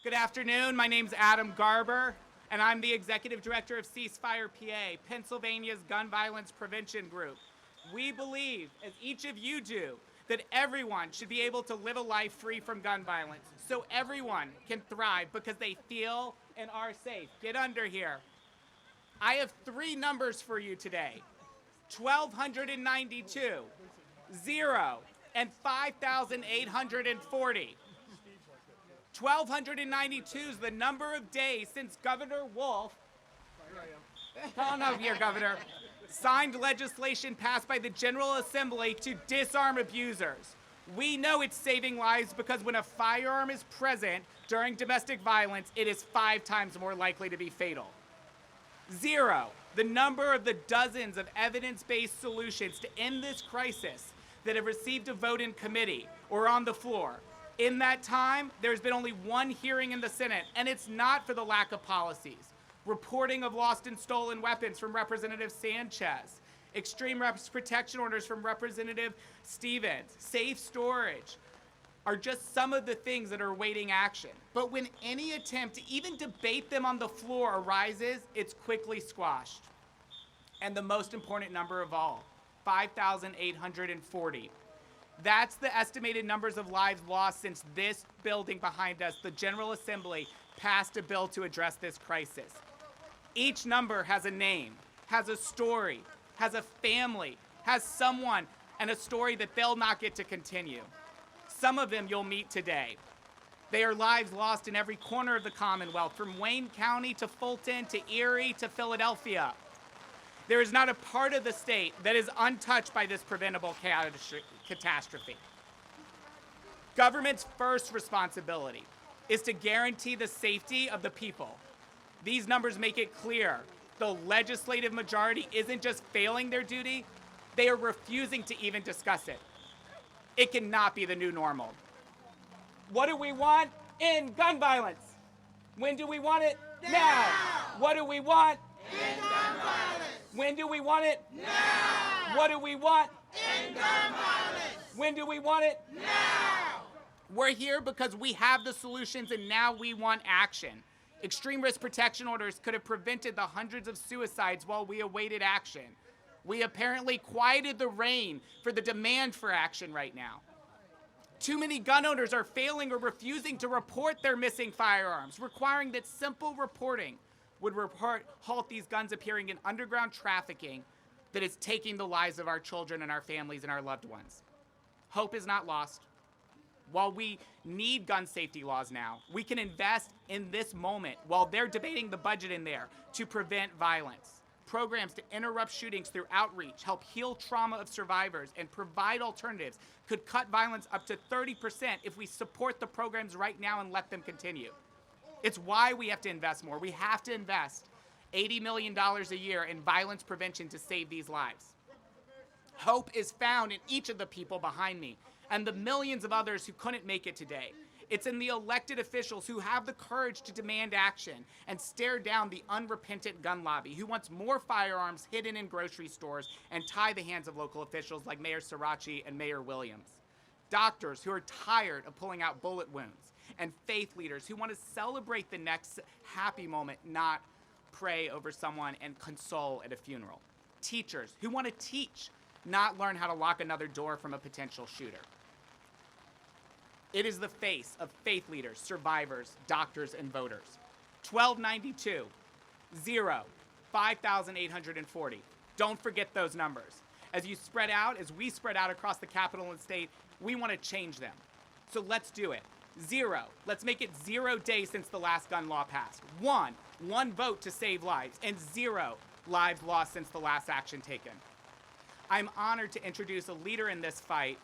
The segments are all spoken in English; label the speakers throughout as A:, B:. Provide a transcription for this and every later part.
A: Good afternoon. My name's Adam Garber, and I'm the Executive Director of Ceasefire PA, Pennsylvania's gun violence prevention group. We believe, as each of you do, that everyone should be able to live a life free from gun violence, so everyone can thrive because they feel and are safe. Get under here. I have three numbers for you today: 1,292, 0, and 5,840. 1,292 is the number of days since Governor Wolf, come on over here, Governor, signed legislation passed by the General Assembly to disarm abusers. We know it's saving lives because when a firearm is present during domestic violence, it is 5 times more likely to be fatal. 0, the number of the dozens of evidence-based solutions to end this crisis that have received a vote in committee or on the floor. In that time, there's been only one hearing in the Senate, and it's not for the lack of policies. Reporting of lost and stolen weapons from Representative Sanchez, extreme protection orders from Representative Stevens, safe storage are just some of the things that are awaiting action. But when any attempt to even debate them on the floor arises, it's quickly squashed. And the most important number of all, 5,840. That's the estimated numbers of lives lost since this building behind us, the General Assembly, passed a bill to address this crisis. Each number has a name, has a story, has a family, has someone, and a story that they'll not get to continue. Some of them you'll meet today. They are lives lost in every corner of the Commonwealth, from Wayne County to Fulton to Erie to Philadelphia. There is not a part of the state that is untouched by this preventable catastrophe. Government's first responsibility is to guarantee the safety of the people. These numbers make it clear the legislative majority isn't just failing their duty, they are refusing to even discuss it. It cannot be the new normal. What do we want? End gun violence. When do we want it? Now. What do we want?
B: End gun violence.
A: When do we want it?
B: Now.
A: What do we want?
B: End gun violence.
A: When do we want it?
B: Now.
A: We're here because we have the solutions and now we want action. Extreme risk protection orders could have prevented the hundreds of suicides while we awaited action. We apparently quieted the rain for the demand for action right now. Too many gun owners are failing or refusing to report their missing firearms, requiring that simple reporting would halt these guns appearing in underground trafficking that is taking the lives of our children and our families and our loved ones. Hope is not lost. While we need gun safety laws now, we can invest in this moment while they're debating the budget in there to prevent violence. Programs to interrupt shootings through outreach, help heal trauma of survivors, and provide alternatives could cut violence up to 30% if we support the programs right now and let them continue. It's why we have to invest more. We have to invest $80 million a year in violence prevention to save these lives. Hope is found in each of the people behind me and the millions of others who couldn't make it today. It's in the elected officials who have the courage to demand action and stare down the unrepentant gun lobby who wants more firearms hidden in grocery stores and tie the hands of local officials like Mayor Saracy and Mayor Williams. Doctors who are tired of pulling out bullet wounds, and faith leaders who want to celebrate the next happy moment, not pray over someone and console at a funeral. Teachers who want to teach, not learn how to lock another door from a potential shooter. It is the face of faith leaders, survivors, doctors, and voters. 1,292, 0, 5,840. Don't forget those numbers. As we spread out across the Capitol and state, we want to change them. So let's do it. 0, let's make it 0 days since the last gun law passed. 1 vote to save lives, and 0 lives lost since the last action taken. I'm honored to introduce a leader in this fight,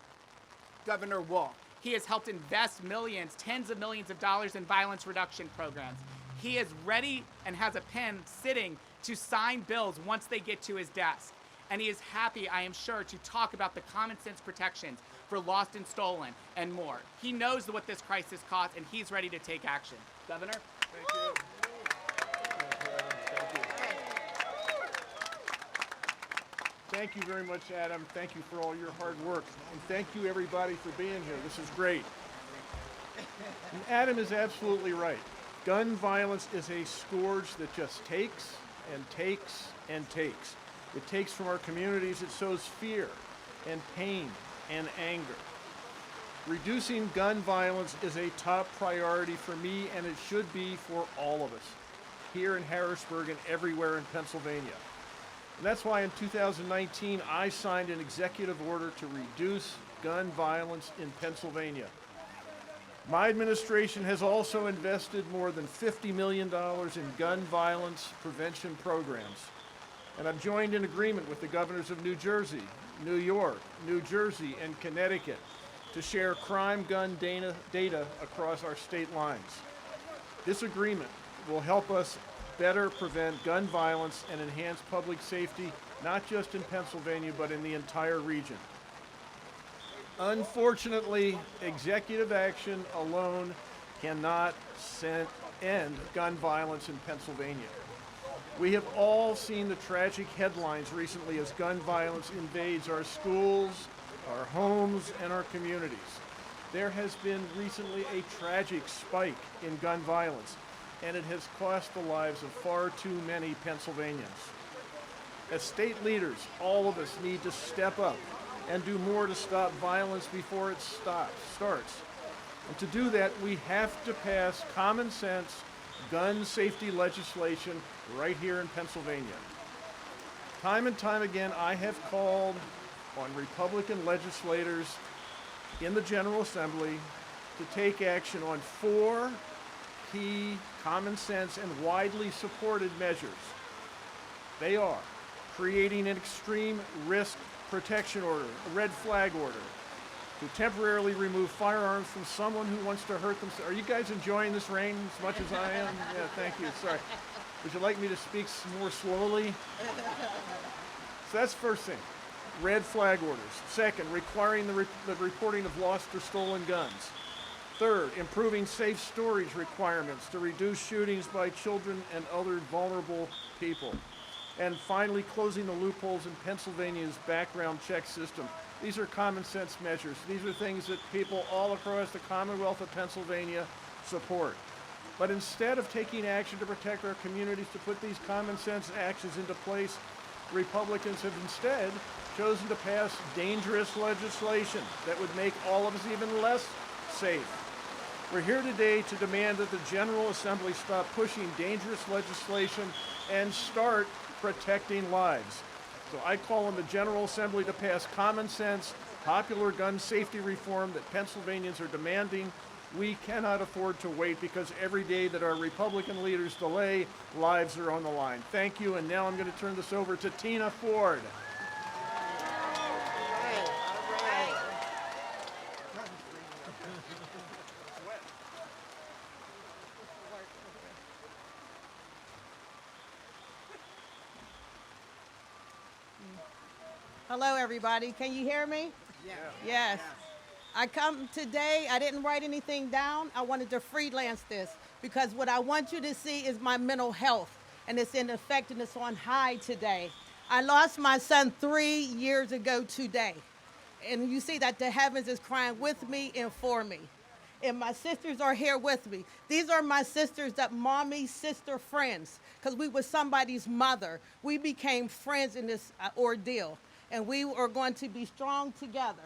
A: Governor Wolf. He has helped invest millions, tens of millions of dollars in violence reduction programs. He is ready and has a pen sitting to sign bills once they get to his desk. And he is happy, I am sure, to talk about the common sense protections for lost and stolen and more. He knows what this crisis costs, and he's ready to take action. Governor?
C: Thank you. Thank you very much, Adam. Thank you for all your hard work. And thank you, everybody, for being here. This is great. And Adam is absolutely right. Gun violence is a scourge that just takes and takes and takes. It takes from our communities, it sows fear and pain and anger. Reducing gun violence is a top priority for me, and it should be for all of us here in Harrisburg and everywhere in Pennsylvania. And that's why in 2019 I signed an executive order to reduce gun violence in Pennsylvania. My administration has also invested more than $50 million in gun violence prevention programs. And I've joined in agreement with the governors of New Jersey, New York, New Jersey, and Connecticut to share crime gun data across our state lines. This agreement will help us better prevent gun violence and enhance public safety, not just in Pennsylvania, but in the entire region. Unfortunately, executive action alone cannot end gun violence in Pennsylvania. We have all seen the tragic headlines recently as gun violence invades our schools, our homes, and our communities. There has been recently a tragic spike in gun violence, and it has cost the lives of far too many Pennsylvanians. As state leaders, all of us need to step up and do more to stop violence before it starts. And to do that, we have to pass common sense gun safety legislation right here in Pennsylvania. Time and time again, I have called on Republican legislators in the General Assembly to take action on 4 key common sense and widely supported measures. They are creating an extreme risk protection order, a red flag order, to temporarily remove firearms from someone who wants to hurt themselves. Are you guys enjoying this rain as much as I am? Yeah, thank you. Sorry. Would you like me to speak more slowly? So that's first thing, red flag orders. Second, requiring the reporting of lost or stolen guns. Third, improving safe storage requirements to reduce shootings by children and other vulnerable people. And finally, closing the loopholes in Pennsylvania's background check system. These are common sense measures. These are things that people all across the Commonwealth of Pennsylvania support. But instead of taking action to protect our communities, to put these common sense actions into place, Republicans have instead chosen to pass dangerous legislation that would make all of us even less safe. We're here today to demand that the General Assembly stop pushing dangerous legislation and start protecting lives. So I call on the General Assembly to pass common sense, popular gun safety reform that Pennsylvanians are demanding. We cannot afford to wait, because every day that our Republican leaders delay, lives are on the line. Thank you, and now I'm going to turn this over to Tina Ford.
D: Hello, everybody. Can you hear me? Yes. I come today, I didn't write anything down. I wanted to freelance this because what I want you to see is my mental health, and it's in effect and it's on high today. I lost my son 3 years ago today, and you see that the heavens is crying with me and for me. And my sisters are here with me. These are my sisters, that mommy sister friends, because we were somebody's mother. We became friends in this ordeal, and we are going to be strong together.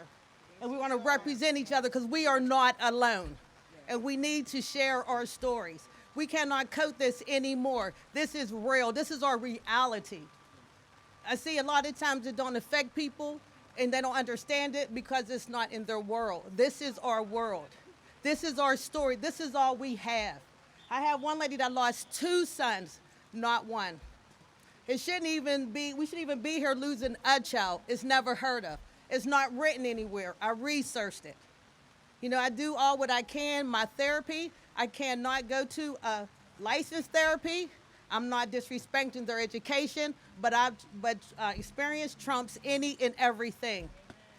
D: And we want to represent each other because we are not alone. And we need to share our stories. We cannot coat this anymore. This is real. This is our reality. I see a lot of times it don't affect people and they don't understand it because it's not in their world. This is our world. This is our story. This is all we have. I have one lady that lost 2 sons, not one. We shouldn't even be here losing a child. It's never heard of. It's not written anywhere. I researched it. You know, I do all what I can. My therapy, I cannot go to a licensed therapy. I'm not disrespecting their education, but experience trumps any and everything.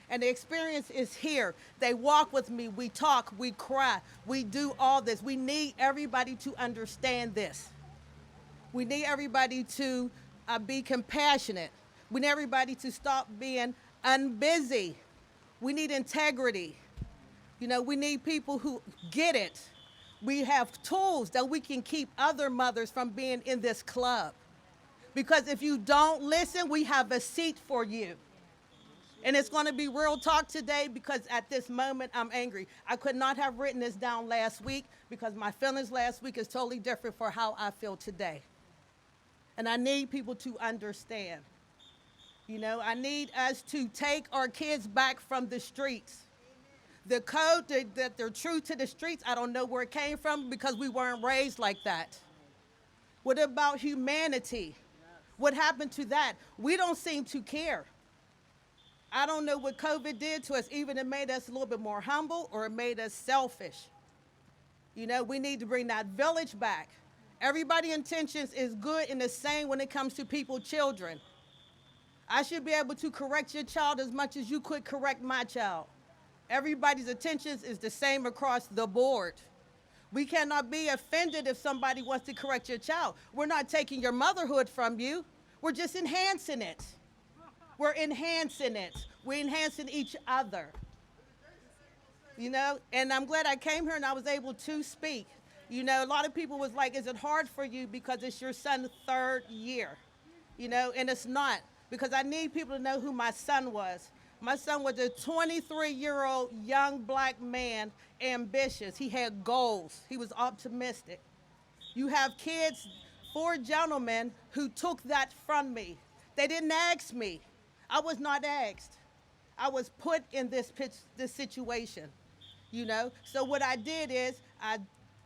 D: And the experience is here. They walk with me. We talk. We cry. We do all this. We need everybody to understand this. We need everybody to be compassionate. We need everybody to stop being unbusy. We need integrity. You know, we need people who get it. We have tools that we can keep other mothers from being in this club. Because if you don't listen, we have a seat for you. And it's going to be real talk today because at this moment I'm angry. I could not have written this down last week because my feelings last week is totally different for how I feel today. And I need people to understand. You know, I need us to take our kids back from the streets. The code that they're true to the streets, I don't know where it came from because we weren't raised like that. What about humanity? What happened to that? We don't seem to care. I don't know what COVID did to us. Even it made us a little bit more humble or it made us selfish. You know, we need to bring that village back. Everybody's intentions is good and the same when it comes to people, children. I should be able to correct your child as much as you could correct my child. Everybody's intentions is the same across the board. We cannot be offended if somebody wants to correct your child. We're not taking your motherhood from you. We're just enhancing it. We're enhancing it. We're enhancing each other. You know, and I'm glad I came here and I was able to speak. You know, a lot of people was like, is it hard for you because it's your son's 3rd year? You know, and it's not, because I need people to know who my son was. My son was a 23-year-old young black man, ambitious. He had goals. He was optimistic. You have kids, 4 gentlemen who took that from me. They didn't ask me. I was not asked. I was put in this situation, you know. So what I did is I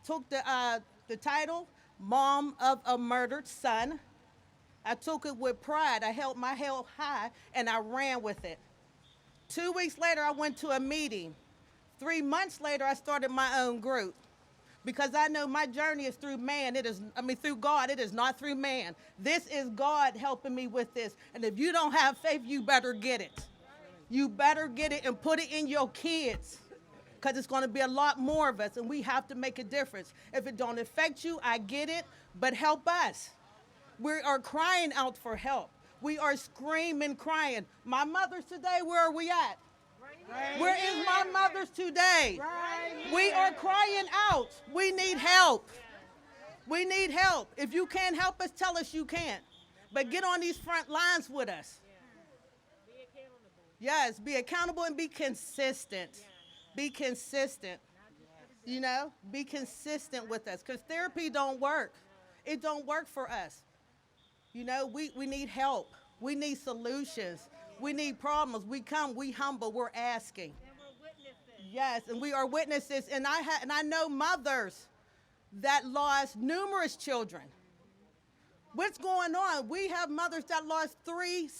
D: took the title, Mom of a Murdered Son. I took it with pride. I held my head high and I ran with it. 2 weeks later, I went to a meeting. 3 months later, I started my own group. Because I know my journey is through man. Through God. It is not through man. This is God helping me with this. And if you don't have faith, you better get it. You better get it and put it in your kids. Because it's going to be a lot more of us, and we have to make a difference. If it don't affect you, I get it, but help us. We are crying out for help. We are screaming, crying. My mothers today, where are we at? Where is my mothers today? We are crying out. We need help. We need help. If you can't help us, tell us you can't. But get on these front lines with us. Yes, be accountable and be consistent. Be consistent. You know, be consistent with us. Because therapy don't work. It don't work for us. You know, we need help. We need solutions. We need problems. We come, we humble, we're asking.
B: And we're witnesses.
D: Yes, and we are witnesses. And I know mothers that lost numerous children. What's going on? We have mothers that lost three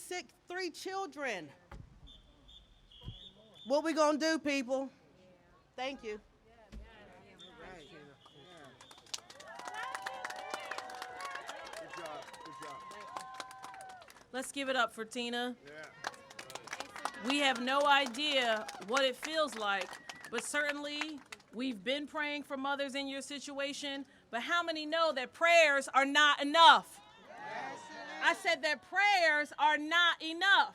D: children. What we gonna do, people? Thank you.
E: Let's give it up for Tina. We have no idea what it feels like, but certainly we've been praying for mothers in your situation, but how many know that prayers are not enough? I said that prayers are not enough.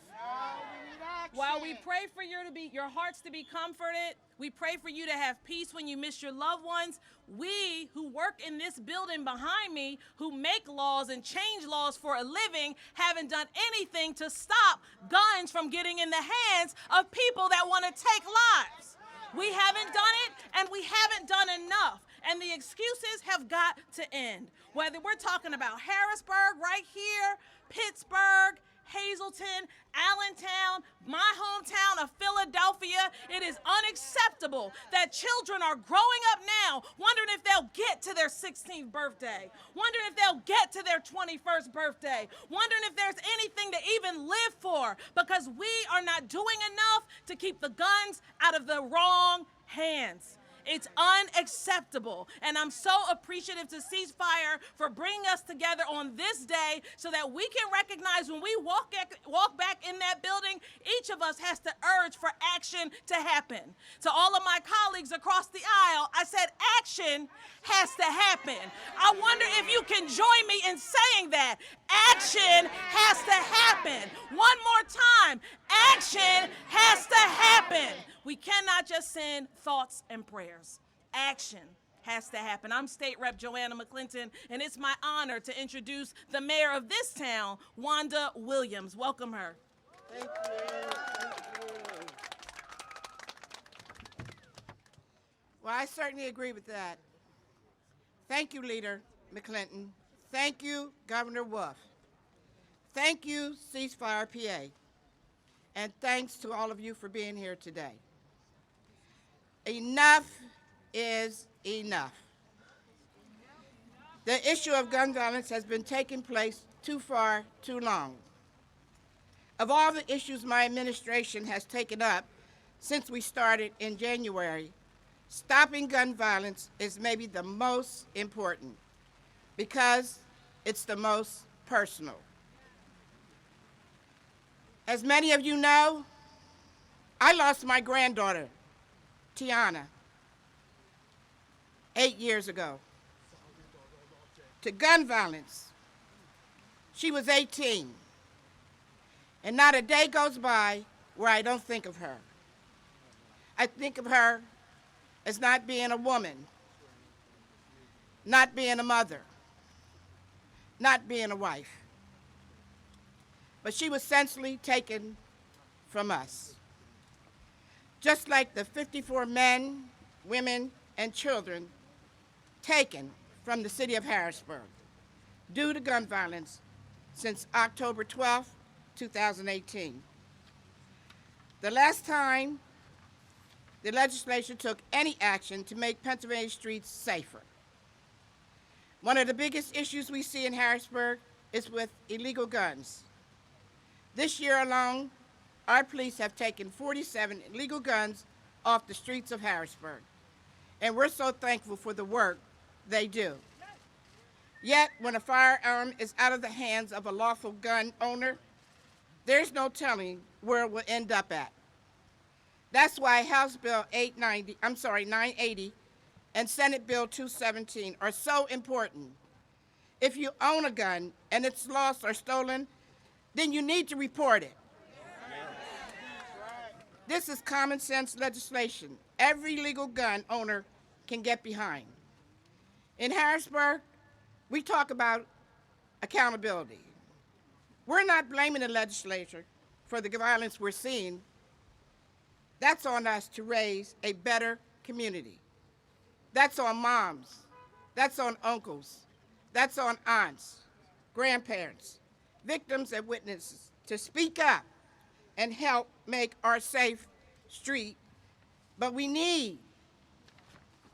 E: While we pray for your hearts to be comforted, we pray for you to have peace when you miss your loved ones. We who work in this building behind me, who make laws and change laws for a living, haven't done anything to stop guns from getting in the hands of people that want to take lives. We haven't done it, and we haven't done enough. And the excuses have got to end. Whether we're talking about Harrisburg right here, Pittsburgh, Hazleton, Allentown, my hometown of Philadelphia, it is unacceptable that children are growing up now wondering if they'll get to their 16th birthday, wondering if they'll get to their 21st birthday, wondering if there's anything to even live for, because we are not doing enough to keep the guns out of the wrong hands. It's unacceptable, and I'm so appreciative to Ceasefire for bringing us together on this day so that we can recognize when we walk back in that building, each of us has to urge for action to happen. To all of my colleagues across the aisle, I said action has to happen. I wonder if you can join me in saying that. Action has to happen. One more time. Action has to happen. We cannot just send thoughts and prayers. Action has to happen. I'm State Rep Joanna McClinton, and it's my honor to introduce the mayor of this town, Wanda Williams. Welcome her.
B: Thank you. Well, I certainly agree with that. Thank you, Leader McClinton. Thank you, Governor Wolf. Thank you, Ceasefire PA. And thanks to all of you for being here today. Enough is enough. The issue of gun violence has been taking place too far, too long. Of all the issues my administration has taken up since we started in January, stopping gun violence is maybe the most important because it's the most personal. As many of you know, I lost my granddaughter, Tiana, 8 years ago, to gun violence. She was 18, and not a day goes by where I don't think of her. I think of her as not being a woman, not being a mother, not being a wife. But she was senselessly taken from us. Just like the 54 men, women, and children taken from the city of Harrisburg due to gun violence since October 12, 2018. The last time the legislature took any action to make Pennsylvania streets safer. One of the biggest issues we see in Harrisburg is with illegal guns. This year alone, our police have taken 47 illegal guns off the streets of Harrisburg, and we're so thankful for the work they do. Yet, when a firearm is out of the hands of a lawful gun owner, there's no telling where it will end up at. That's why House Bill 980 and Senate Bill 217 are so important. If you own a gun and it's lost or stolen, then you need to report it. This is common sense legislation every legal gun owner can get behind. In Harrisburg, we talk about accountability. We're not blaming the legislature for the violence we're seeing. That's on us to raise a better community. That's on moms. That's on uncles. That's on aunts, grandparents, victims and witnesses to speak up and help make our safe street. But we need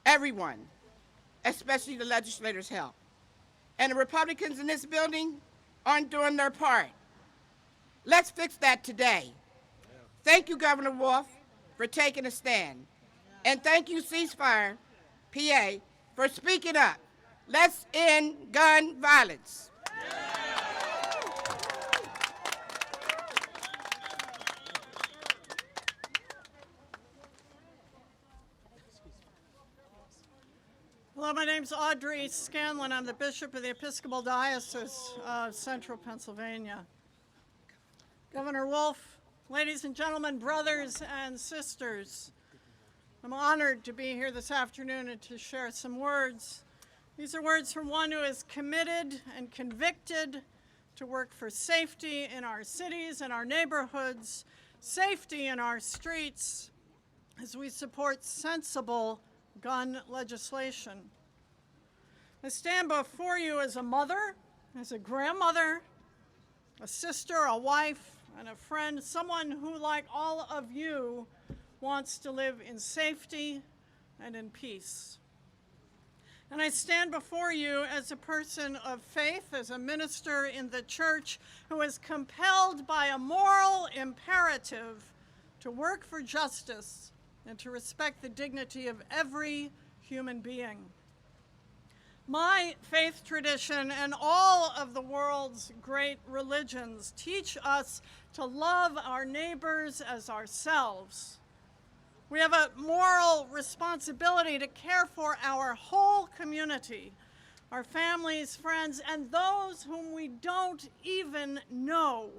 B: everyone, especially the legislators' help. And the Republicans in this building aren't doing their part. Let's fix that today. Thank you, Governor Wolf, for taking a stand. And thank you, Ceasefire PA, for speaking up. Let's end gun violence.
F: Hello, my name's Audrey Scanlon. I'm the Bishop of the Episcopal Diocese of Central Pennsylvania. Governor Wolf, ladies and gentlemen, brothers and sisters, I'm honored to be here this afternoon and to share some words. These are words from one who is committed and convicted to work for safety in our cities and our neighborhoods, safety in our streets, as we support sensible gun legislation. I stand before you as a mother, as a grandmother, a sister, a wife, and a friend, someone who, like all of you, wants to live in safety and in peace. And I stand before you as a person of faith, as a minister in the church who is compelled by a moral imperative to work for justice and to respect the dignity of every human being. My faith tradition and all of the world's great religions teach us to love our neighbors as ourselves. We have a moral responsibility to care for our whole community, our families, friends, and those whom we don't even know.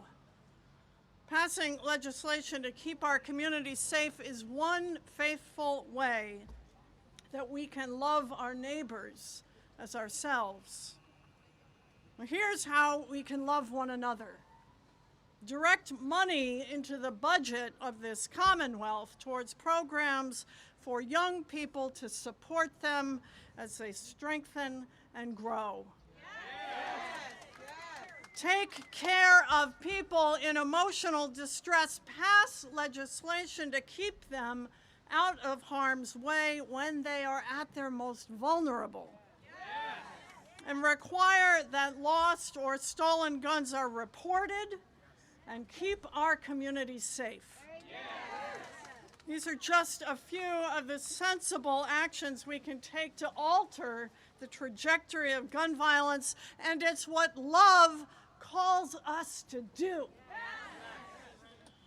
F: Passing legislation to keep our communities safe is one faithful way that we can love our neighbors as ourselves. Well, here's how we can love one another. Direct money into the budget of this Commonwealth towards programs for young people to support them as they strengthen and grow. Take care of people in emotional distress. Pass legislation to keep them out of harm's way when they are at their most vulnerable. And require that lost or stolen guns are reported and keep our communities safe. These are just a few of the sensible actions we can take to alter the trajectory of gun violence, and it's what love calls us to do.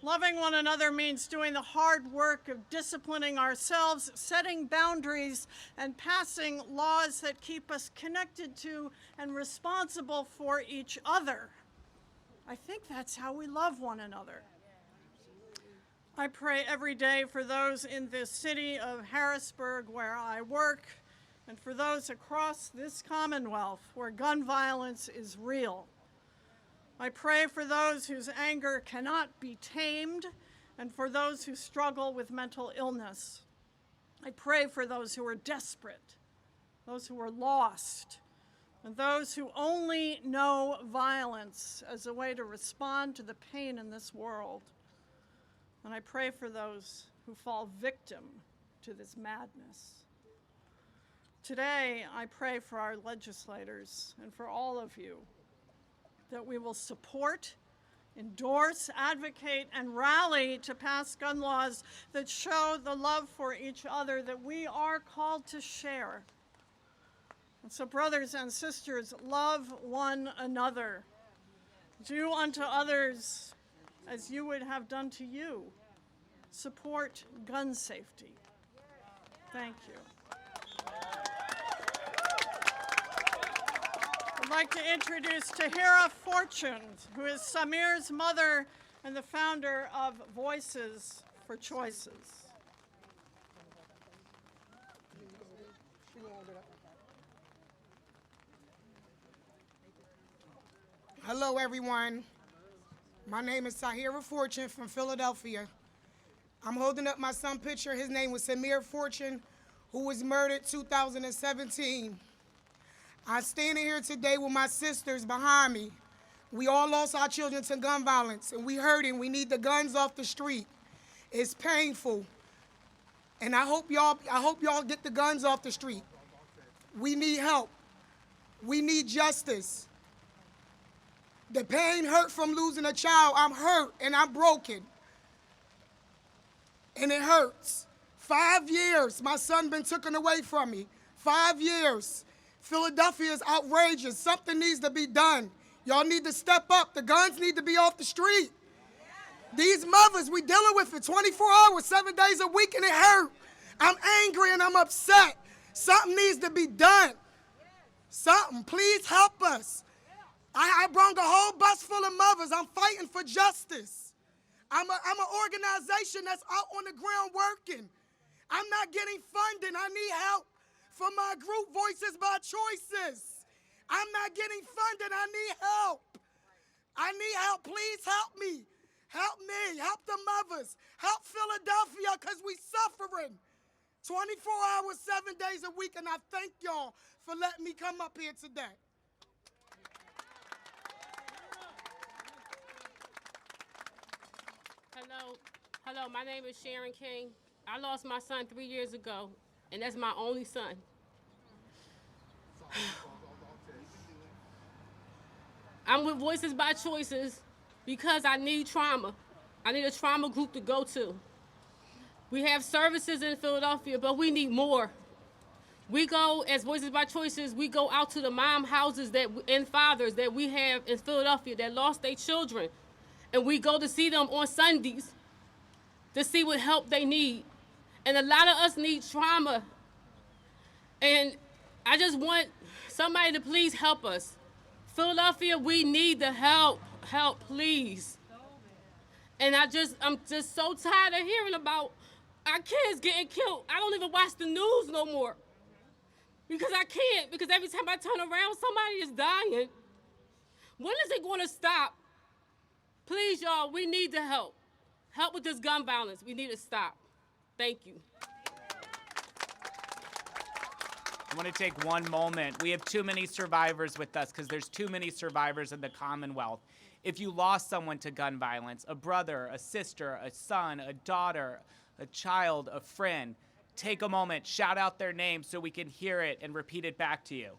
F: Loving one another means doing the hard work of disciplining ourselves, setting boundaries, and passing laws that keep us connected to and responsible for each other. I think that's how we love one another. I pray every day for those in this city of Harrisburg where I work, and for those across this Commonwealth where gun violence is real. I pray for those whose anger cannot be tamed and for those who struggle with mental illness. I pray for those who are desperate, those who are lost, and those who only know violence as a way to respond to the pain in this world. And I pray for those who fall victim to this madness. Today, I pray for our legislators and for all of you that we will support, endorse, advocate, and rally to pass gun laws that show the love for each other that we are called to share. And so, brothers and sisters, love one another. Do unto others as you would have done to you. Support gun safety. Thank you. I'd like to introduce Tahira Fortune, who is Samir's mother and the founder of Voices for Choices.
G: Hello, everyone. My name is Tahira Fortune from Philadelphia. I'm holding up my son's picture. His name was Samir Fortune, who was murdered 2017. I'm standing here today with my sisters behind me. We all lost our children to gun violence, and we hurting. We need the guns off the street. It's painful, and I hope y'all get the guns off the street. We need help. We need justice. The pain hurt from losing a child. I'm hurt and I'm broken. And it hurts. 5 years, my son been taken away from me. 5 years. Philadelphia is outrageous. Something needs to be done. Y'all need to step up. The guns need to be off the street. These mothers, we dealing with it 24 hours, 7 days a week, and it hurt. I'm angry and I'm upset. Something needs to be done. Something, please help us. I brought a whole bus full of mothers. I'm fighting for justice. I'm an organization that's out on the ground working. I'm not getting funding. I need help for my group, Voices by Choices. I'm not getting funded. I need help. I need help. Please help me. Help me. Help the mothers. Help Philadelphia, because we suffering. 24 hours, 7 days a week, and I thank y'all for letting me come up here today.
H: Hello, my name is Sharon King. I lost my son 3 years ago, and that's my only son. I'm with Voices by Choices because I need trauma. I need a trauma group to go to. We have services in Philadelphia, but we need more. We go, as Voices by Choices, we go out to the mom houses and fathers that we have in Philadelphia that lost their children. And we go to see them on Sundays to see what help they need. And a lot of us need trauma. And I just want somebody to please help us. Philadelphia, we need the help. Help, please. And I'm just so tired of hearing about Our kids getting killed. I don't even watch the news no more. Because I can't, because every time I turn around, somebody is dying. When is it going to stop? Please, y'all, we need to help. Help with this gun violence. We need to stop. Thank you.
A: I want to take one moment. We have too many survivors with us because there's too many survivors in the Commonwealth. If you lost someone to gun violence, a brother, a sister, a son, a daughter, a child, a friend, take a moment, shout out their name so we can hear it and repeat it back to you.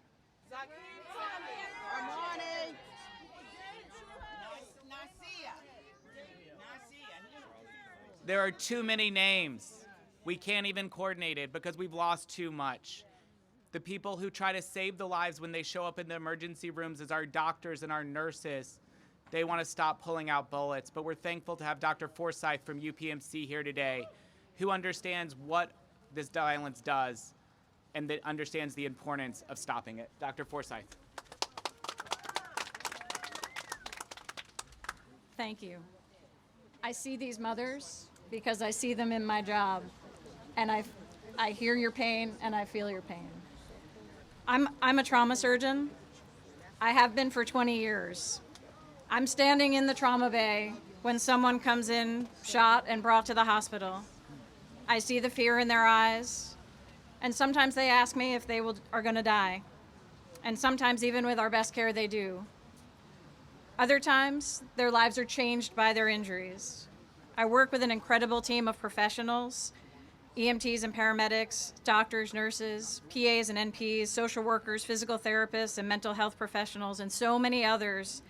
A: There are too many names. We can't even coordinate it because we've lost too much. The people who try to save the lives when they show up in the emergency rooms as our doctors and our nurses, they want to stop pulling out bullets. But we're thankful to have Dr. Forsyth from UPMC here today, who understands what this violence does and that understands the importance of stopping it. Dr. Forsyth.
I: Thank you. I see these mothers because I see them in my job, and I hear your pain and I feel your pain. I'm a trauma surgeon. I have been for 20 years. I'm standing in the trauma bay when someone comes in shot and brought to the hospital. I see the fear in their eyes, and sometimes they ask me if they are going to die, and sometimes even with our best care they do. Other times, their lives are changed by their injuries. I work with an incredible team of professionals, EMTs and paramedics, doctors, nurses, PAs and NPs, social workers, physical therapists, and mental health professionals, and so many others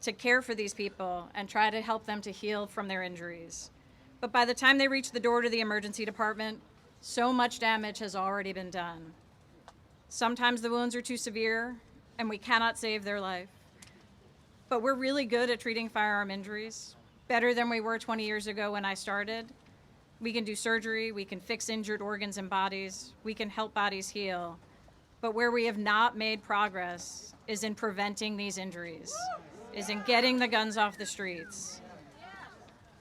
I: to care for these people and try to help them to heal from their injuries. But by the time they reach the door to the emergency department, so much damage has already been done. Sometimes the wounds are too severe and we cannot save their life. But we're really good at treating firearm injuries, better than we were 20 years ago when I started. We can do surgery, we can fix injured organs and bodies, we can help bodies heal. But where we have not made progress is in preventing these injuries, is in getting the guns off the streets.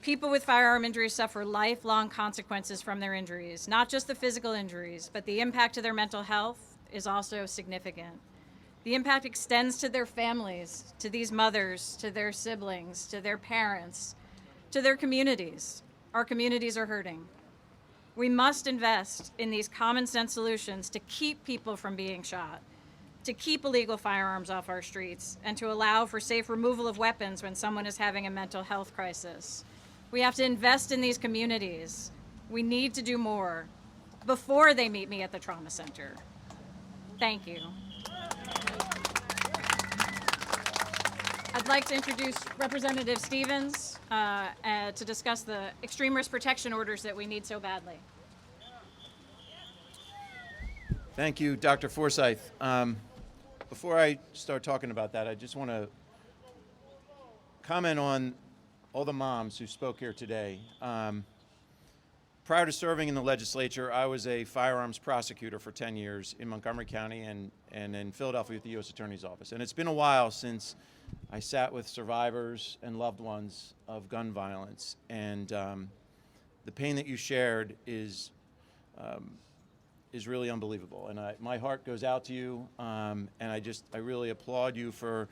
I: People with firearm injuries suffer lifelong consequences from their injuries, not just the physical injuries, but the impact to their mental health is also significant. The impact extends to their families, to these mothers, to their siblings, to their parents, to their communities. Our communities are hurting. We must invest in these common sense solutions to keep people from being shot, to keep illegal firearms off our streets, and to allow for safe removal of weapons when someone is having a mental health crisis. We have to invest in these communities. We need to do more before they meet me at the trauma center. Thank you. I'd like to introduce Representative Stevens to discuss the extreme risk protection orders that we need so badly.
J: Thank you, Dr. Forsyth. Before I start talking about that, I just want to comment on all the moms who spoke here today. Prior to serving in the legislature, I was a firearms prosecutor for 10 years in Montgomery County and in Philadelphia at the U.S. Attorney's Office. And it's been a while since I sat with survivors and loved ones of gun violence. And the pain that you shared is really unbelievable. And my heart goes out to you, and I really applaud you for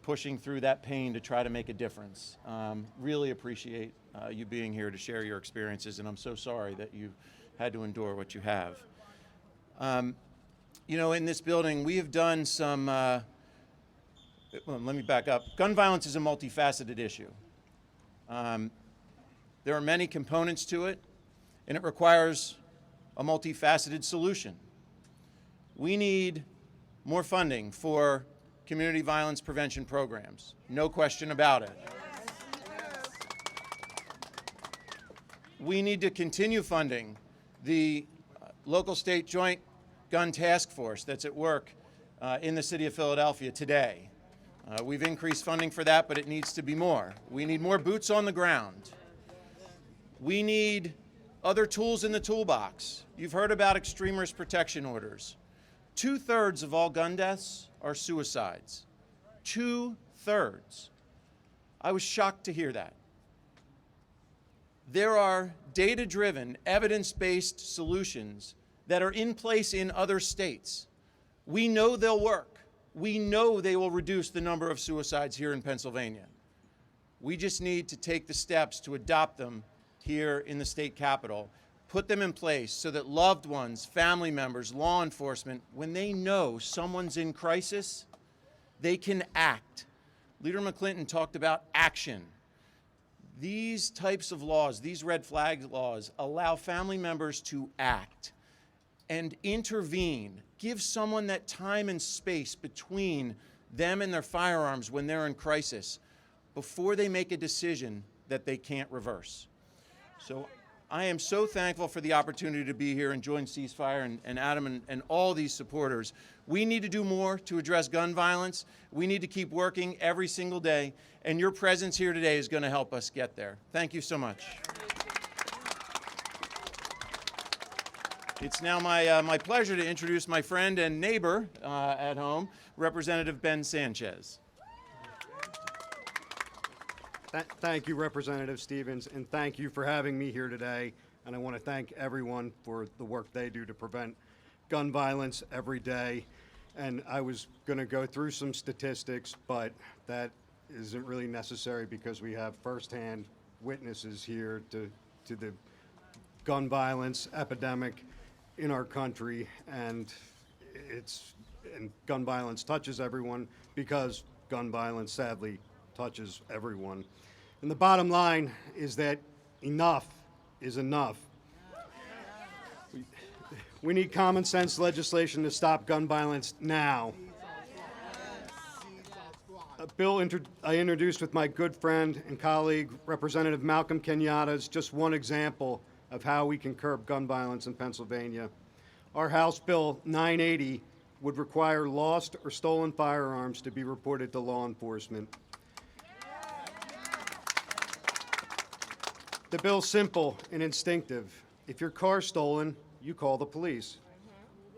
J: pushing through that pain to try to make a difference. Really appreciate you being here to share your experiences, and I'm so sorry that you had to endure what you have. You know, in this building, we have done some, well, let me back up. Gun violence is a multifaceted issue. There are many components to it, and it requires a multifaceted solution. We need more funding for community violence prevention programs, no question about it. We need to continue funding the local state joint gun task force that's at work in the city of Philadelphia today. We've increased funding for that, but it needs to be more. We need more boots on the ground. We need other tools in the toolbox. You've heard about extreme risk protection orders. 2/3 of all gun deaths are suicides. 2/3. I was shocked to hear that. There are data-driven, evidence-based solutions that are in place in other states. We know they'll work. We know they will reduce the number of suicides here in Pennsylvania. We just need to take the steps to adopt them here in the state capitol, put them in place so that loved ones, family members, law enforcement, when they know someone's in crisis, they can act. Leader McClinton talked about action. These types of laws, these red flag laws, allow family members to act and intervene, give someone that time and space between them and their firearms when they're in crisis before they make a decision that they can't reverse. So I am so thankful for the opportunity to be here and join Ceasefire and Adam and all these supporters. We need to do more to address gun violence. We need to keep working every single day, and your presence here today is going to help us get there. Thank you so much. It's now my pleasure to introduce my friend and neighbor at home, Representative Ben Sanchez.
K: Thank you, Representative Stevens, and thank you for having me here today. And I want to thank everyone for the work they do to prevent gun violence every day. And I was going to go through some statistics, but that isn't really necessary because we have firsthand witnesses here to the gun violence epidemic in our country. And gun violence touches everyone because gun violence sadly touches everyone. And the bottom line is that enough is enough. We need common sense legislation to stop gun violence now. A bill I introduced with my good friend and colleague, Representative Malcolm Kenyatta, is just one example of how we can curb gun violence in Pennsylvania. Our House Bill 980 would require lost or stolen firearms to be reported to law enforcement. The bill's simple and instinctive. If your car's stolen, you call the police.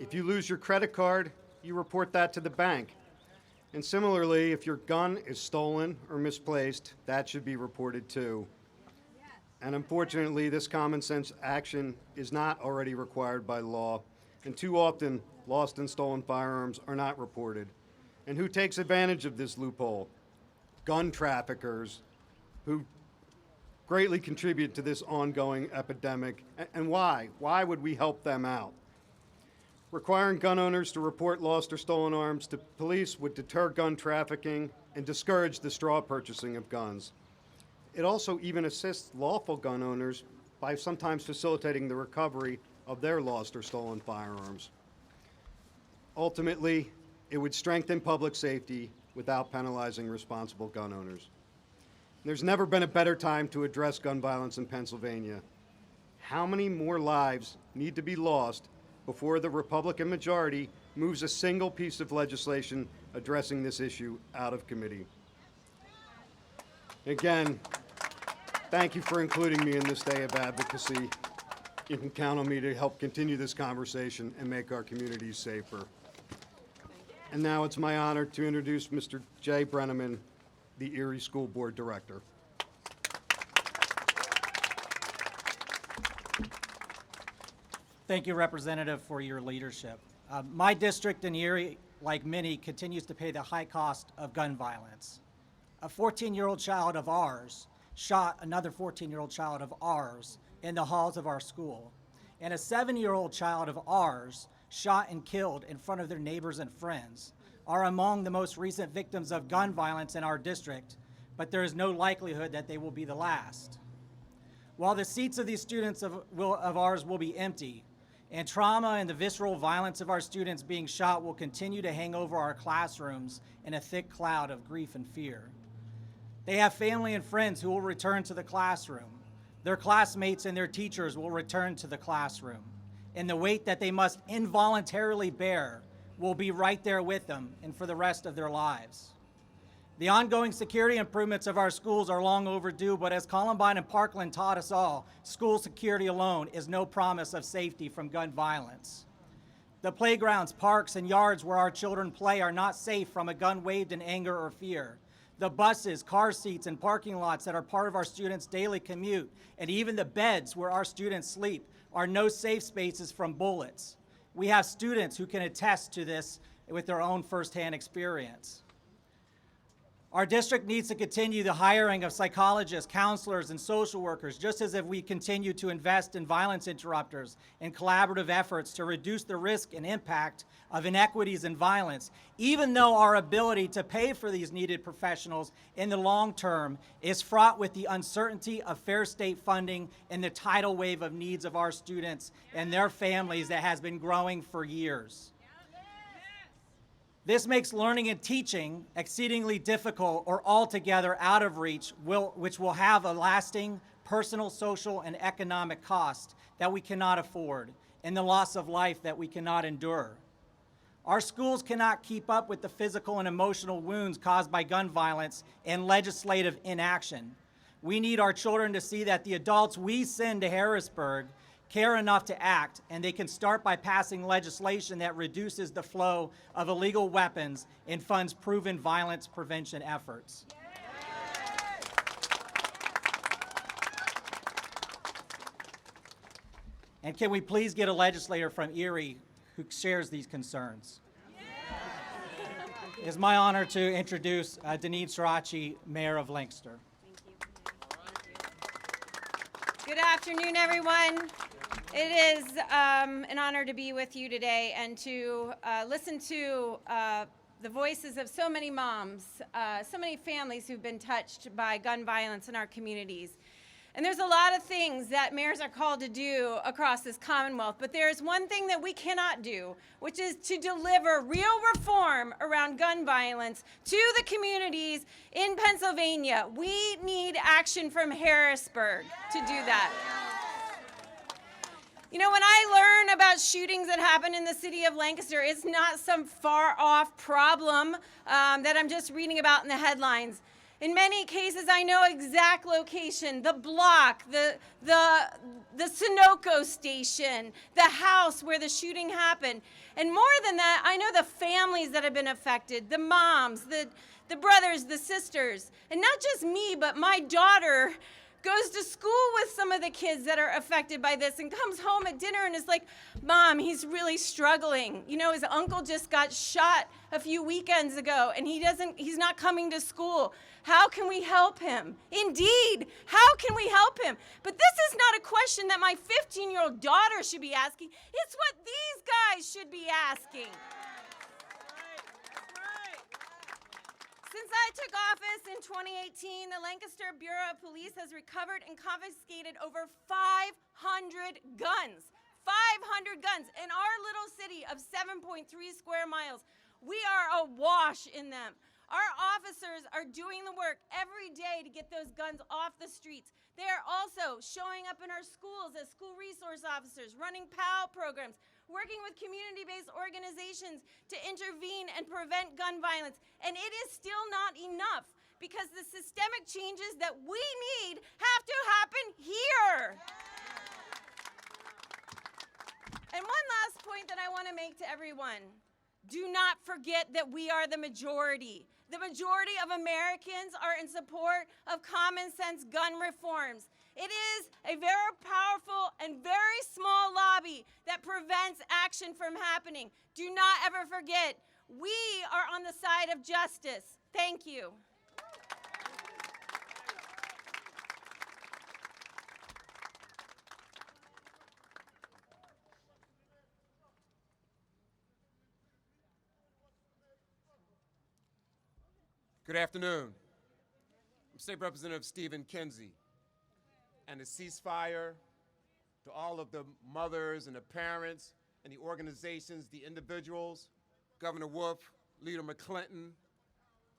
K: If you lose your credit card, you report that to the bank. And similarly, if your gun is stolen or misplaced, that should be reported too. And unfortunately, this common sense action is not already required by law. And too often, lost and stolen firearms are not reported. And who takes advantage of this loophole? Gun traffickers who greatly contribute to this ongoing epidemic. And why? Why would we help them out? Requiring gun owners to report lost or stolen arms to police would deter gun trafficking and discourage the straw purchasing of guns. It also even assists lawful gun owners by sometimes facilitating the recovery of their lost or stolen firearms. Ultimately, it would strengthen public safety without penalizing responsible gun owners. There's never been a better time to address gun violence in Pennsylvania. How many more lives need to be lost before the Republican majority moves a single piece of legislation addressing this issue out of committee? Again, thank you for including me in this day of advocacy. You can count on me to help continue this conversation and make our communities safer. And now it's my honor to introduce Mr. Jay Brennaman, the Erie School Board Director.
L: Thank you, Representative, for your leadership. My district in Erie, like many, continues to pay the high cost of gun violence. A 14-year-old child of ours shot another 14-year-old child of ours in the halls of our school. And a 7-year-old child of ours shot and killed in front of their neighbors and friends are among the most recent victims of gun violence in our district, but there is no likelihood that they will be the last. While the seats of these students of ours will be empty, and trauma and the visceral violence of our students being shot will continue to hang over our classrooms in a thick cloud of grief and fear. They have family and friends who will return to the classroom. Their classmates and their teachers will return to the classroom. And the weight that they must involuntarily bear will be right there with them and for the rest of their lives. The ongoing security improvements of our schools are long overdue, but as Columbine and Parkland taught us all, school security alone is no promise of safety from gun violence. The playgrounds, parks, and yards where our children play are not safe from a gun waved in anger or fear. The buses, car seats, and parking lots that are part of our students' daily commute, and even the beds where our students sleep, are no safe spaces from bullets. We have students who can attest to this with their own firsthand experience. Our district needs to continue the hiring of psychologists, counselors, and social workers, just as if we continue to invest in violence interrupters and collaborative efforts to reduce the risk and impact of inequities and violence, even though our ability to pay for these needed professionals in the long term is fraught with the uncertainty of fair state funding and the tidal wave of needs of our students and their families that has been growing for years. This makes learning and teaching exceedingly difficult or altogether out of reach, which will have a lasting personal, social, and economic cost that we cannot afford, and the loss of life that we cannot endure. Our schools cannot keep up with the physical and emotional wounds caused by gun violence and legislative inaction. We need our children to see that the adults we send to Harrisburg care enough to act, and they can start by passing legislation that reduces the flow of illegal weapons and funds proven violence prevention efforts. And can we please get a legislator from Erie who shares these concerns? It is my honor to introduce Danite Saracy, Mayor of Lancaster.
M: Good afternoon, everyone. It is an honor to be with you today and to listen to the voices of so many moms, so many families who've been touched by gun violence in our communities. And there's a lot of things that mayors are called to do across this Commonwealth, but there is one thing that we cannot do, which is to deliver real reform around gun violence to the communities in Pennsylvania. We need action from Harrisburg to do that. You know, when I learn about shootings that happen in the city of Lancaster, it's not some far-off problem that I'm just reading about in the headlines. In many cases, I know exact location, the block, the Sunoco station, the house where the shooting happened. And more than that, I know the families that have been affected, the moms, the brothers, the sisters. And not just me, but my daughter goes to school with some of the kids that are affected by this and comes home at dinner and is like, Mom, he's really struggling. You know, his uncle just got shot a few weekends ago and he's not coming to school. How can we help him? Indeed, how can we help him? But this is not a question that my 15-year-old daughter should be asking. It's what these guys should be asking. Since I took office in 2018, the Lancaster Bureau of Police has recovered and confiscated over 500 guns. 500 guns in our little city of 7.3 square miles. We are awash in them. Our officers are doing the work every day to get those guns off the streets. They are also showing up in our schools as school resource officers, running PAL programs, working with community-based organizations to intervene and prevent gun violence. And it is still not enough because the systemic changes that we need have to happen here. And one last point that I want to make to everyone. Do not forget that we are the majority. The majority of Americans are in support of common sense gun reforms. It is a very powerful and very small lobby that prevents action from happening. Do not ever forget, we are on the side of justice. Thank you.
N: Good afternoon. I'm State Representative Stephen Kinsey. And the ceasefire, to all of the mothers and the parents and the organizations, the individuals, Governor Wolf, Leader McClinton,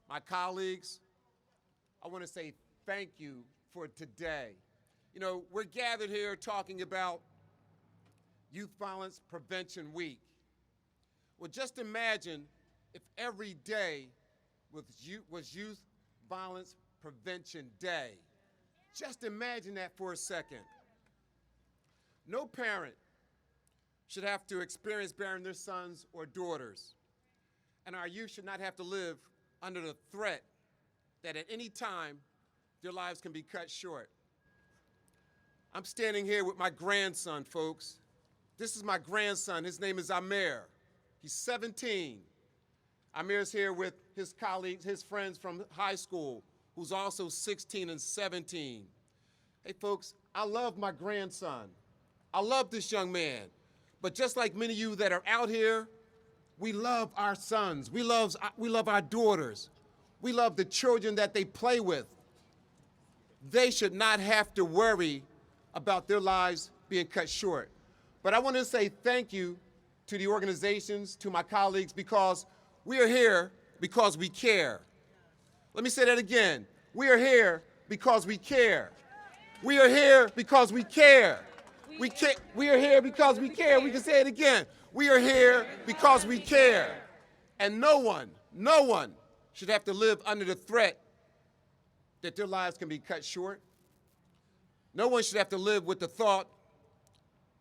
N: my colleagues, I want to say thank you for today. You know, we're gathered here talking about Youth Violence Prevention Week. Well, just imagine if every day was Youth Violence Prevention Day. Just imagine that for a second. No parent should have to experience bearing their sons or daughters, and our youth should not have to live under the threat that at any time, their lives can be cut short. I'm standing here with my grandson, folks. This is my grandson. His name is Amir. He's 17. Amir's here with his colleagues, his friends from high school, who's also 16 and 17. Hey, folks, I love my grandson. I love this young man. But just like many of you that are out here, we love our sons. We love our daughters. We love the children that they play with. They should not have to worry about their lives being cut short. But I want to say thank you to the organizations, to my colleagues, because we are here because we care. Let me say that again. We are here because we care. We are here because we care. We are here because we care. We can say it again. We are here because we care. And no one should have to live under the threat that their lives can be cut short. No one should have to live with the thought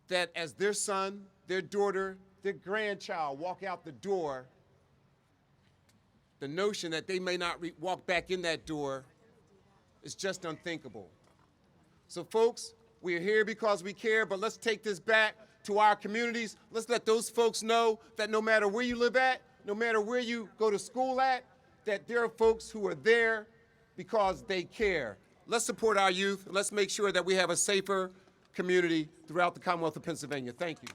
N: that as their son, their daughter, their grandchild walk out the door, the notion that they may not walk back in that door is just unthinkable. So folks, we are here because we care, but let's take this back to our communities. Let's let those folks know that no matter where you live at, no matter where you go to school at, that there are folks who are there because they care. Let's support our youth. Let's make sure that we have a safer community throughout the Commonwealth of Pennsylvania. Thank you.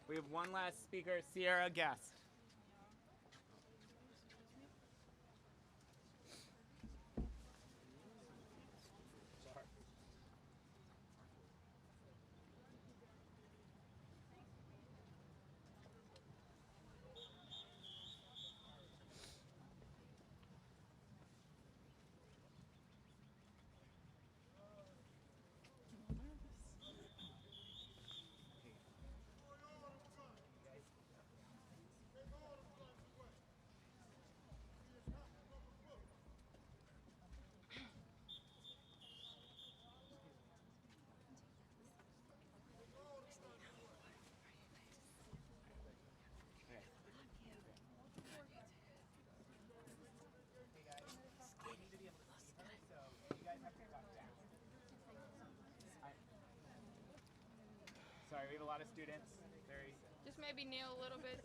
A: We have one last speaker, Sierra Guest. Sorry, we have a lot of students.
O: Just maybe kneel a little bit.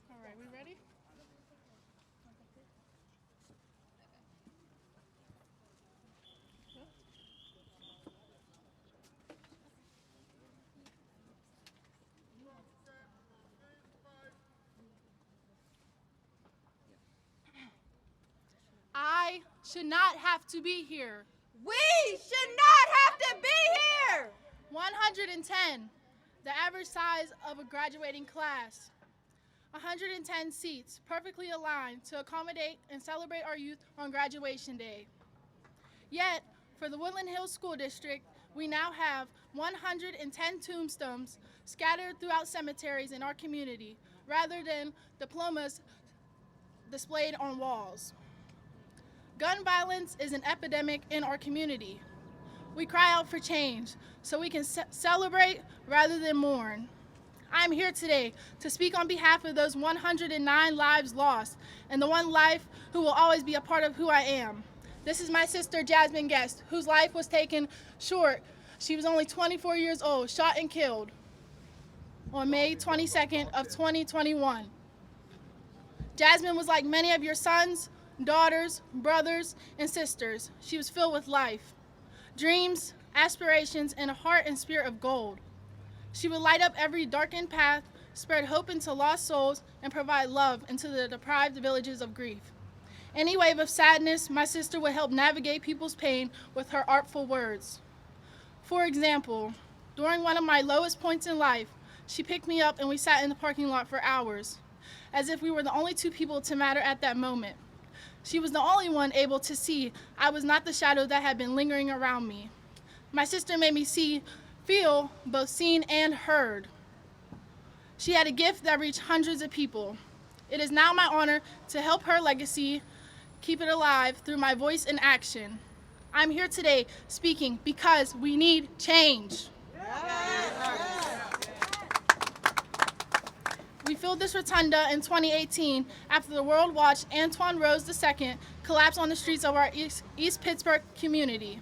F: All right, we ready?
O: I should not have to be here.
M: We should not have to be here.
O: 110, the average size of a graduating class. 110 seats, perfectly aligned to accommodate and celebrate our youth on graduation day. Yet, for the Woodland Hills School District, we now have 110 tombstones scattered throughout cemeteries in our community, rather than diplomas displayed on walls. Gun violence is an epidemic in our community. We cry out for change so we can celebrate rather than mourn. I'm here today to speak on behalf of those 109 lives lost and the one life who will always be a part of who I am. This is my sister, Jasmine Guest, whose life was taken short. She was only 24 years old, shot and killed on May 22nd of 2021. Jasmine was like many of your sons, daughters, brothers, and sisters. She was filled with life, dreams, aspirations, and a heart and spirit of gold. She would light up every darkened path, spread hope into lost souls, and provide love into the deprived villages of grief. Any wave of sadness, my sister would help navigate people's pain with her artful words. For example, during one of my lowest points in life, she picked me up and we sat in the parking lot for hours, as if we were the only two people to matter at that moment. She was the only one able to see I was not the shadow that had been lingering around me. My sister made me feel both seen and heard. She had a gift that reached hundreds of people. It is now my honor to help her legacy keep it alive through my voice and action. I'm here today speaking because we need change. We filled this rotunda in 2018 after the world watched Antoine Rose II collapse on the streets of our East Pittsburgh community.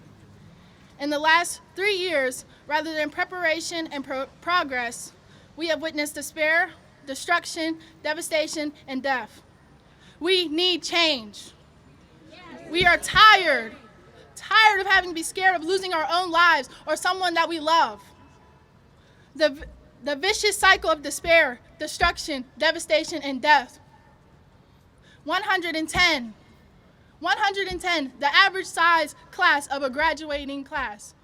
O: In the last 3 years, rather than preparation and progress, we have witnessed despair, destruction, devastation, and death. We need change. We are tired of having to be scared of losing our own lives or someone that we love. The vicious cycle of despair, destruction, devastation, and death. 110, the average size class of a graduating class.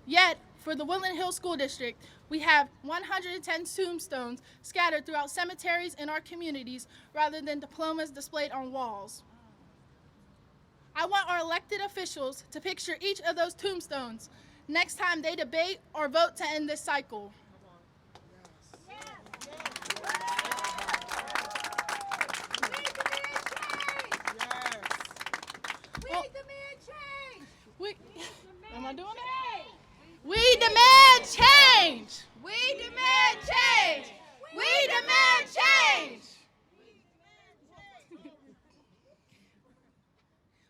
O: Yet, for the Woodland Hills School District, we have 110 tombstones scattered throughout cemeteries in our communities rather than diplomas displayed on walls. I want our elected officials to picture each of those tombstones next time they debate or vote to end this cycle. Am I doing it? We demand change! We demand change! We demand change!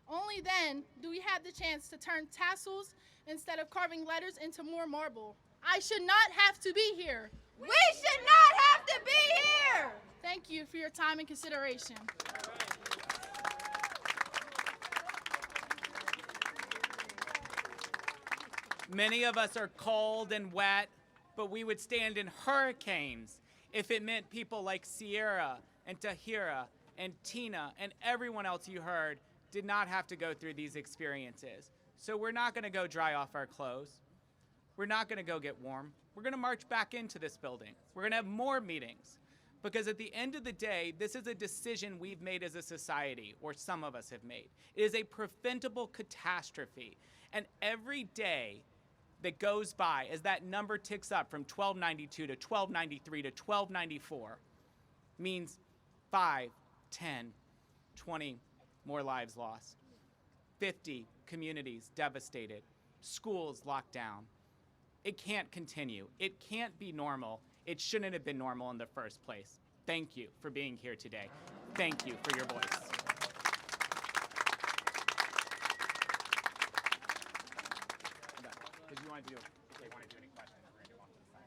O: Only then do we have the chance to turn tassels instead of carving letters into more marble. I should not have to be here.
M: We should not have to be here!
O: Thank you for your time and consideration.
A: Many of us are cold and wet, but we would stand in hurricanes if it meant people like Sierra and Tahira and Tina and everyone else you heard did not have to go through these experiences. So we're not going to go dry off our clothes. We're not going to go get warm. We're going to march back into this building. We're going to have more meetings. Because at the end of the day, this is a decision we've made as a society, or some of us have made. It is a preventable catastrophe. And every day that goes by, as that number ticks up from 1292 to 1293 to 1294, means 5, 10, 20 more lives lost. 50 communities devastated. Schools locked down. It can't continue. It can't be normal. It shouldn't have been normal in the first place. Thank you for being here today. Thank you for your voice. Did you want to do, if they want to do any questions, we're going to do off to the side,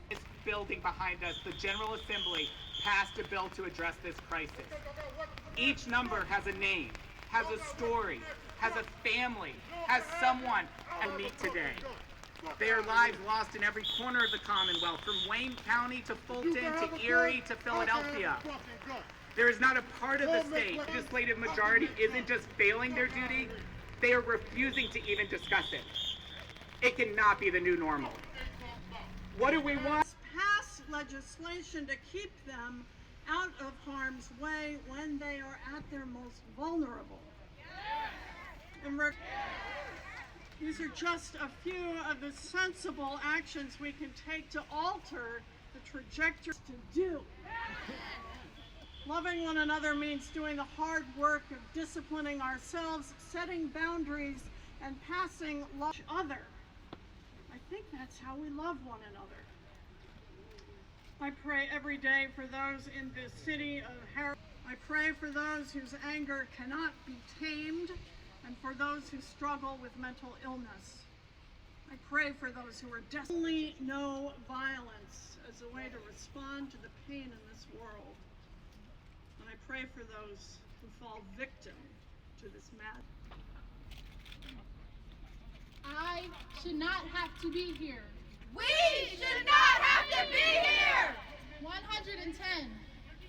A: This building behind us, the General Assembly passed a bill to address this crisis. Each number has a name, has a story, has a family, has someone I meet today. Their lives lost in every corner of the Commonwealth, from Wayne County to Fulton to Erie to Philadelphia. There is not a part of the state legislative majority isn't just failing their duty, they are refusing to even discuss it. It cannot be the new normal. What do we want?
F: Pass legislation to keep them out of harm's way when they are at their most vulnerable. And these are just a few of the sensible actions we can take to alter the trajectory to do. Loving one another means doing the hard work of disciplining ourselves, setting boundaries, and passing love to each other. I think that's how we love one another. I pray every day for those in the city of Harrisburg. I pray for those whose anger cannot be tamed, and for those who struggle with mental illness. I pray for those who are desperately no violence as a way to respond to the pain in this world. And I pray for those who fall victim to this madness.
O: I should not have to be here.
M: We should not have to be here!
O: 110,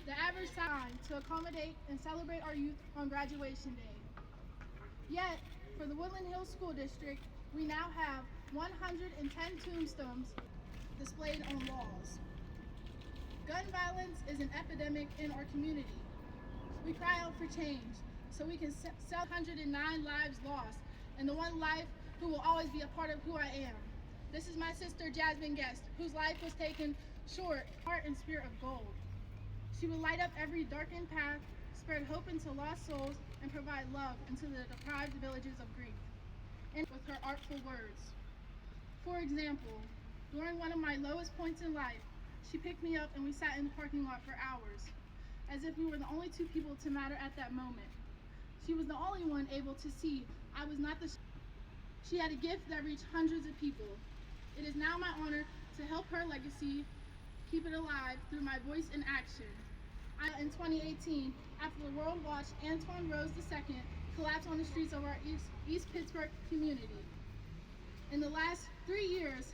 O: the average time to accommodate and celebrate our youth on graduation day. Yet, for the Woodland Hills School District, we now have 110 tombstones displayed on walls. Gun violence is an epidemic in our community. We cry out for change so we can sell 109 lives lost and the one life who will always be a part of who I am. This is my sister Jasmine Guest, whose life was taken short, heart and spirit of gold. She will light up every darkened path, spread hope into lost souls, and provide love into the deprived villages of grief. And with her artful words. For example, during one of my lowest points in life, she picked me up and we sat in the parking lot for hours, as if we were the only two people to matter at that moment. She was the only one able to see I was not the She had a gift that reached hundreds of people. It is now my honor to help her legacy, keep it alive through my voice and action. In 2018, after the world watched Antoine Rose II collapse on the streets of our East Pittsburgh community. In the last 3 years,